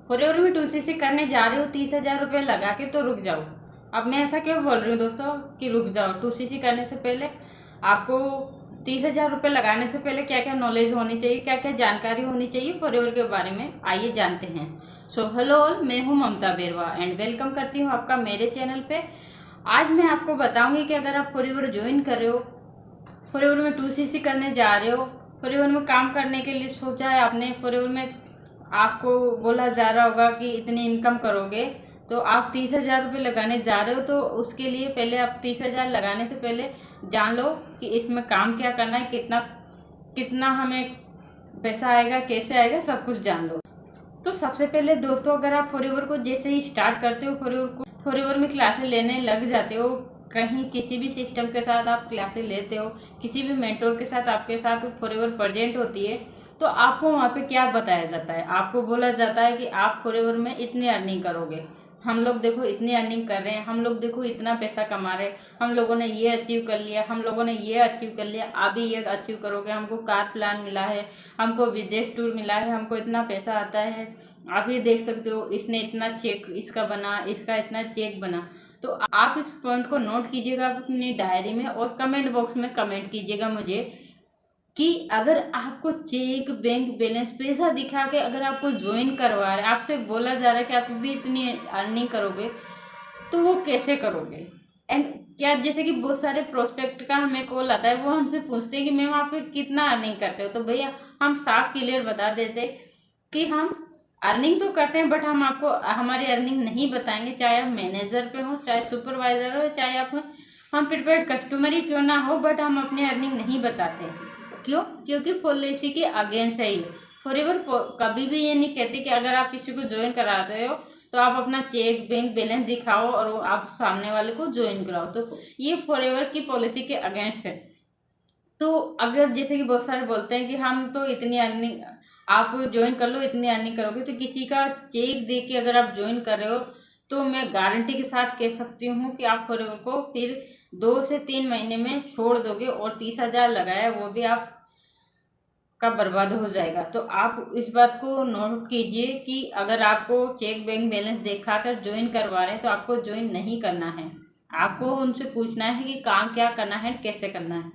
Forever में 2cc करने जा रहे हो 30,000 रुपये लगा के, तो रुक जाओ। अब मैं ऐसा क्यों बोल रही हूँ दोस्तों कि रुक जाओ। 2cc करने से पहले आपको 30,000 रुपये लगाने से पहले क्या क्या नॉलेज होनी चाहिए, क्या क्या जानकारी होनी चाहिए फॉरएवर के बारे में, आइए जानते हैं। सो हेलो ऑल, मैं हूँ ममता बेरवा एंड वेलकम करती हूँ आपका मेरे चैनल पे। आज मैं आपको बताऊंगी कि अगर आप फॉरएवर ज्वाइन कर रहे हो, फॉरएवर में 2cc करने जा रहे हो, फॉरएवर में काम करने के लिए सोचा है आपने, फॉरएवर में आपको बोला जा रहा होगा कि इतनी इनकम करोगे, तो आप 30,000 रुपये लगाने जा रहे हो, तो उसके लिए पहले आप 30,000 लगाने से पहले जान लो कि इसमें काम क्या करना है, कितना कितना हमें पैसा आएगा, कैसे आएगा, सब कुछ जान लो। तो सबसे पहले दोस्तों, अगर आप फॉरएवर को जैसे ही स्टार्ट करते हो, फॉरएवर में क्लासेस लेने लग जाते हो, कहीं किसी भी सिस्टम के साथ आप क्लासेस लेते हो, किसी भी मेंटोर के साथ आपके साथ फॉरएवर प्रेजेंट होती है, तो आपको वहाँ पे क्या बताया जाता है, आपको बोला जाता है कि आप फॉरएवर में इतनी अर्निंग करोगे। हम लोग देखो इतनी अर्निंग कर रहे हैं, हम लोग देखो इतना पैसा कमा रहे हैं, हम लोगों ने ये अचीव कर लिया, हम लोगों ने ये अचीव कर लिया, आप भी ये अचीव करोगे, हमको कार प्लान मिला है, हमको विदेश टूर मिला है, हमको इतना पैसा आता है, आप ये देख सकते हो, इसने इतना चेक इसका बना, इसका इतना चेक बना। तो आप इस पॉइंट को नोट कीजिएगा अपनी डायरी में और कमेंट बॉक्स में कमेंट कीजिएगा मुझे कि अगर आपको चेक, बैंक बैलेंस, पैसा दिखा के अगर आपको ज्वाइन करवा रहे, आपसे बोला जा रहा है कि आप भी इतनी अर्निंग करोगे, तो वो कैसे करोगे। एंड क्या, जैसे कि बहुत सारे प्रोस्पेक्ट का हमें कॉल आता है, वो हमसे पूछते हैं कि मैम आप कितना अर्निंग करते हो, तो भैया हम साफ क्लियर बता देते कि हम अर्निंग तो करते हैं, बट हम आपको हमारी अर्निंग नहीं बताएंगे, चाहे आप मैनेजर पे हो, चाहे सुपरवाइजर हो, चाहे आप हम प्रीपेड कस्टमर ही क्यों ना हो, बट हम अपनी अर्निंग नहीं बताते। क्यों? क्योंकि पॉलिसी के अगेंस्ट है ये। फॉरएवर कभी भी ये नहीं कहते कि अगर आप किसी को ज्वाइन कराते हो तो आप अपना चेक, बैंक बैलेंस दिखाओ और आप सामने वाले को ज्वाइन कराओ, तो ये फॉरएवर की पॉलिसी के अगेंस्ट है। तो अगर जैसे कि बहुत सारे बोलते हैं कि हम तो इतनी अर्निंग, आप ज्वाइन कर लो, इतनी अर्निंग करोगे, तो किसी का चेक दे के अगर आप ज्वाइन कर रहे हो, तो मैं गारंटी के साथ कह सकती हूँ कि आप फॉरएवर को फिर 2 से 3 महीने में छोड़ दोगे और 30,000 लगाया वो भी आप का बर्बाद हो जाएगा। तो आप इस बात को नोट कीजिए कि अगर आपको चेक, बैंक बैलेंस दिखाकर ज्वाइन करवा रहे हैं, तो आपको ज्वाइन नहीं करना है। आपको उनसे पूछना है कि काम क्या करना है, कैसे करना है।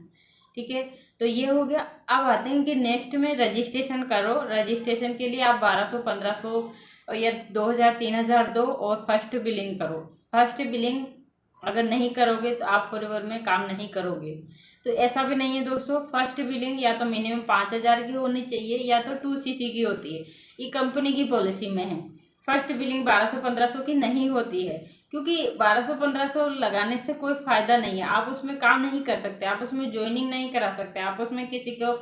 ठीक है, तो ये हो गया। अब आते हैं कि नेक्स्ट में रजिस्ट्रेशन करो। रजिस्ट्रेशन के लिए आप 1200, 1500 या 2,000, 3,000 दो और फर्स्ट बिलिंग करो। फर्स्ट बिलिंग अगर नहीं करोगे तो आप फॉरएवर में काम नहीं करोगे। तो ऐसा भी नहीं है दोस्तों, फर्स्ट बिलिंग या तो मिनिमम 5,000 की होनी चाहिए या तो 2cc की होती है, ये कंपनी की पॉलिसी में है। फर्स्ट बिलिंग 1200-1500 की नहीं होती है, क्योंकि 1200-1500 लगाने से कोई फायदा नहीं है। आप उसमें काम नहीं कर सकते, आप उसमें ज्वाइनिंग नहीं करा सकते, आप उसमें किसी को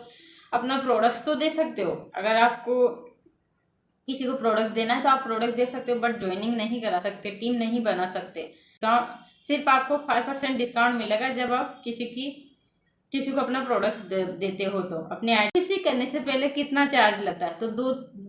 अपना प्रोडक्ट्स तो दे सकते हो। अगर आपको किसी को प्रोडक्ट देना है तो आप प्रोडक्ट दे सकते हो, बट ज्वाइनिंग नहीं करा सकते, टीम नहीं बना सकते। सिर्फ आपको 5% डिस्काउंट मिलेगा जब आप किसी को अपना प्रोडक्ट देते हो। तो अपने आईटीसी करने से पहले कितना चार्ज लगता है, तो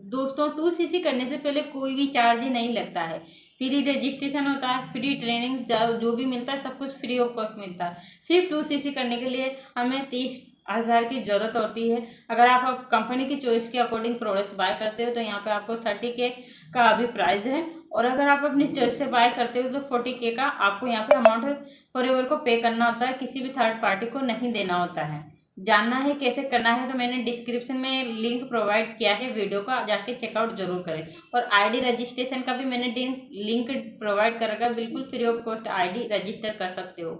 दोस्तों 2cc करने से पहले कोई भी चार्ज ही नहीं लगता है। फ्री रजिस्ट्रेशन होता है, फ्री ट्रेनिंग, जो भी मिलता है सब कुछ फ्री ऑफ कॉस्ट मिलता है। सिर्फ 2cc करने के लिए हमें 30,000 की ज़रूरत होती है। अगर आप कंपनी की चॉइस के अकॉर्डिंग प्रोडक्ट्स बाय करते हो तो यहाँ पे आपको 30K का अभी प्राइस है, और अगर आप अपनी चॉइस से बाय करते हो तो 40K का आपको यहाँ पे अमाउंट फॉरएवर को पे करना होता है, किसी भी थर्ड पार्टी को नहीं देना होता है। जानना है कैसे करना है तो मैंने डिस्क्रिप्शन में लिंक प्रोवाइड किया है, वीडियो का जाके चेकआउट जरूर करें। और आईडी रजिस्ट्रेशन का भी मैंने लिंक प्रोवाइड कर रखा है, बिल्कुल free of cost ID register कर सकते हो।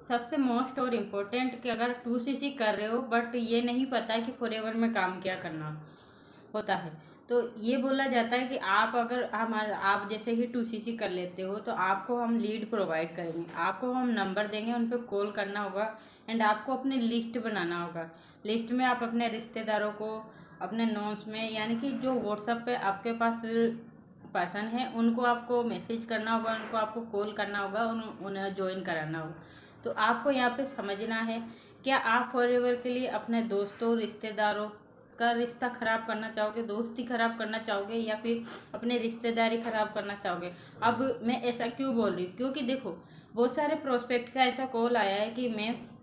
सबसे मोस्ट और इम्पोर्टेंट कि अगर 2cc कर रहे हो बट ये नहीं पता कि फॉरएवर में काम क्या करना होता है, तो ये बोला जाता है कि आप अगर आप जैसे ही 2cc कर लेते हो तो आपको हम लीड प्रोवाइड करेंगे, आपको हम नंबर देंगे, उन पर कॉल करना होगा एंड आपको अपनी लिस्ट बनाना होगा। लिस्ट में आप अपने रिश्तेदारों को, अपने नोट्स में, यानी कि जो व्हाट्सएप पे आपके पास पर्सन है उनको आपको मैसेज करना होगा, उनको आपको कॉल करना होगा, उन्हें ज्वाइन कराना होगा। तो आपको यहाँ पे समझना है, क्या आप फॉरएवर के लिए अपने दोस्तों, रिश्तेदारों का रिश्ता खराब करना चाहोगे, दोस्ती खराब करना चाहोगे, या फिर अपने रिश्तेदारी खराब करना चाहोगे। अब मैं ऐसा क्यों बोल रही हूँ, क्योंकि देखो बहुत सारे प्रोस्पेक्ट का ऐसा कॉल आया है कि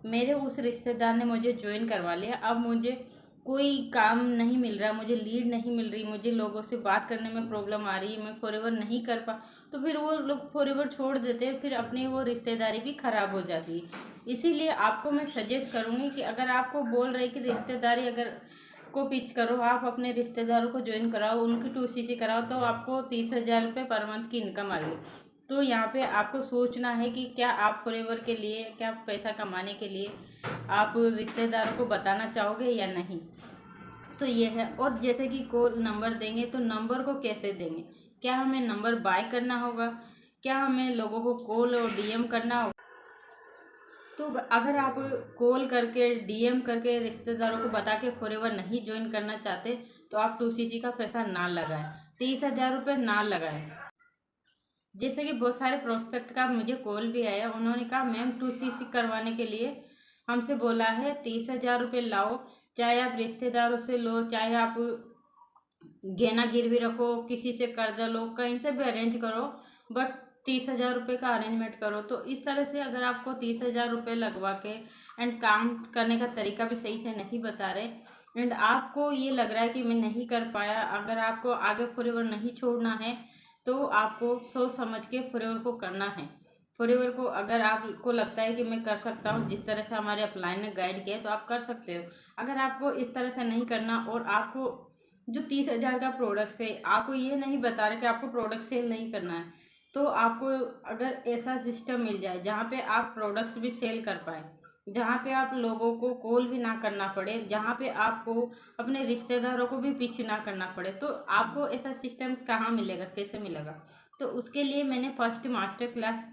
मेरे उस रिश्तेदार ने मुझे ज्वाइन करवा लिया, अब मुझे कोई काम नहीं मिल रहा, मुझे लीड नहीं मिल रही, मुझे लोगों से बात करने में प्रॉब्लम आ रही है, मैं फॉरएवर नहीं कर पा, तो फिर वो लोग फॉरएवर छोड़ देते हैं, फिर अपनी वो रिश्तेदारी भी ख़राब हो जाती है। इसीलिए आपको मैं सजेस्ट करूँगी कि अगर आपको बोल रहे कि रिश्तेदारी अगर को पिच करो, आप अपने रिश्तेदारों को ज्वाइन कराओ, उनकी 2cc कराओ, तो आपको 30,000 रुपये पर मंथ की इनकम आएगी। तो यहाँ पे आपको सोचना है कि क्या आप फॉरएवर के लिए, क्या पैसा कमाने के लिए आप रिश्तेदारों को बताना चाहोगे या नहीं। तो ये है। और जैसे कि कॉल नंबर देंगे, तो नंबर को कैसे देंगे, क्या हमें नंबर बाय करना होगा, क्या हमें लोगों को कॉल और डीएम करना होगा। तो अगर आप कॉल करके डीएम करके रिश्तेदारों को बता के फॉरएवर नहीं ज्वाइन करना चाहते, तो आप 2cc का पैसा ना लगाएं, 30,000 रुपये ना लगाएं। जैसे कि बहुत सारे प्रोस्पेक्ट का मुझे कॉल भी आया, उन्होंने कहा मैम 2cc करवाने के लिए हमसे बोला है 30,000 रुपये लाओ, चाहे आप रिश्तेदारों से लो, चाहे आप गहना गिरवी रखो, किसी से कर्जा लो, कहीं से भी अरेंज करो, बट 30,000 रुपये का अरेंजमेंट करो। तो इस तरह से अगर आपको 30,000 रुपये लगवा के एंड काम करने का तरीका भी सही से नहीं बता रहे एंड आपको ये लग रहा है कि मैं नहीं कर पाया, अगर आपको आगे फॉरएवर नहीं छोड़ना है तो आपको सोच समझ के फॉरएवर को करना है। फॉरएवर को अगर आपको लगता है कि मैं कर सकता हूँ, जिस तरह से हमारे अपलाइन ने गाइड किया, तो आप कर सकते हो। अगर आपको इस तरह से नहीं करना और आपको जो 30,000 का प्रोडक्ट है, आपको ये नहीं बता रहे कि आपको प्रोडक्ट सेल नहीं करना है, तो आपको अगर ऐसा सिस्टम मिल जाए जहाँ पे आप प्रोडक्ट्स भी सेल कर पाए, जहाँ पे आप लोगों को कॉल भी ना करना पड़े, जहाँ पे आपको अपने रिश्तेदारों को भी पिच ना करना पड़े, तो आपको ऐसा सिस्टम कहाँ मिलेगा, कैसे मिलेगा। तो उसके लिए मैंने first master class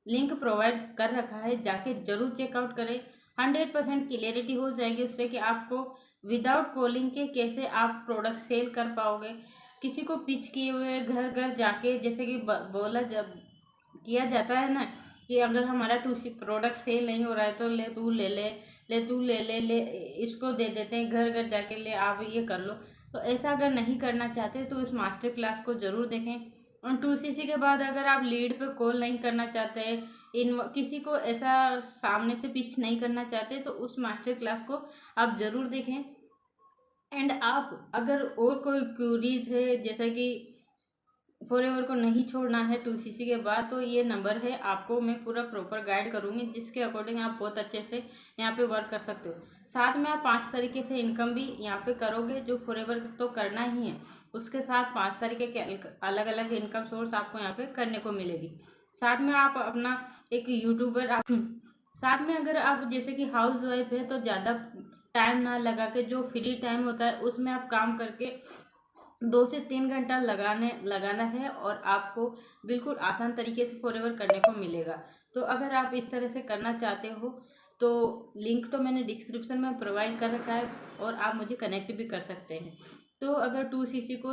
link provide कर रखा है, जाके जरूर चेकआउट करें। 100% क्लियरिटी हो जाएगी उससे कि आपको विदाउट कॉलिंग के कैसे आप प्रोडक्ट सेल कर पाओगे। किसी को पिच किए हुए घर घर जाके, जैसे कि बोला जब किया जाता है ना कि अगर हमारा प्रोडक्ट सेल नहीं हो रहा है तो ले तू ले ले, ले तू ले ले ले, इसको दे देते हैं, घर घर जाके ले आप ये कर लो। तो ऐसा अगर नहीं करना चाहते तो इस मास्टर क्लास को ज़रूर देखें। और 2cc के बाद अगर आप लीड पे कॉल नहीं करना चाहते, इन किसी को ऐसा सामने से पिच नहीं करना चाहते, तो उस मास्टर क्लास को आप ज़रूर देखें। एंड आप अगर और कोई क्यूरीज है, जैसे कि फॉरएवर को नहीं छोड़ना है 2cc के बाद, तो ये नंबर है, आपको मैं पूरा प्रॉपर गाइड करूँगी, जिसके अकॉर्डिंग आप बहुत अच्छे से यहाँ पे वर्क कर सकते हो। साथ में आप 5 तरीके से इनकम भी यहाँ पे करोगे, जो फॉरएवर तो करना ही है, उसके साथ 5 तरीके के अलग अलग इनकम सोर्स आपको यहाँ पे करने को मिलेगी। साथ में आप अपना एक यूट्यूबर साथ में अगर आप जैसे कि हाउस वाइफ है, तो ज़्यादा टाइम ना लगा के जो फ्री टाइम होता है उसमें आप काम करके 2 से 3 घंटा लगाना है और आपको बिल्कुल आसान तरीके से फॉरएवर करने को मिलेगा। तो अगर आप इस तरह से करना चाहते हो, तो लिंक तो मैंने डिस्क्रिप्शन में प्रोवाइड कर रखा है और आप मुझे कनेक्ट भी कर सकते हैं। तो अगर 2cc को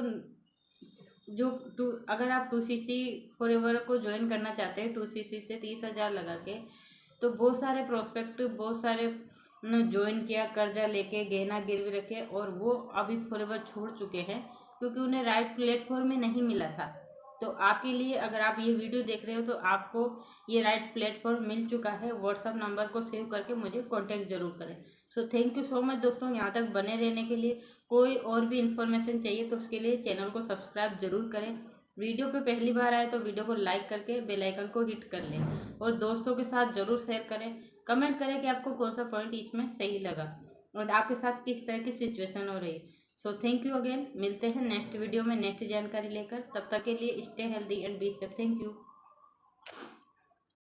अगर आप 2cc फॉरएवर को ज्वाइन करना चाहते हैं 2cc से 30,000 लगा के, तो बहुत सारे प्रोस्पेक्ट, बहुत सारे ज्वाइन किया, कर्जा लेके, गहना गिरवी रखे, और वो अभी फॉरएवर छोड़ चुके हैं क्योंकि उन्हें राइट प्लेटफॉर्म में नहीं मिला था। तो आपके लिए, अगर आप ये वीडियो देख रहे हो, तो आपको ये राइट प्लेटफॉर्म मिल चुका है। व्हाट्सअप नंबर को सेव करके मुझे कांटेक्ट जरूर करें। So thank you so much दोस्तों, यहाँ तक बने रहने के लिए। कोई और भी इन्फॉर्मेशन चाहिए तो उसके लिए चैनल को सब्सक्राइब जरूर करें। वीडियो पे पहली बार आए तो वीडियो को लाइक करके बेल आइकन को हिट कर लें और दोस्तों के साथ ज़रूर शेयर करें। कमेंट करें कि आपको कौन सा पॉइंट इसमें सही लगा और आपके साथ किस तरह की सिचुएशन हो रही है। सो थैंक यू अगेन, मिलते हैं नेक्स्ट वीडियो में नेक्स्ट जानकारी लेकर। तब तक के लिए stay healthy and be safe. Thank you.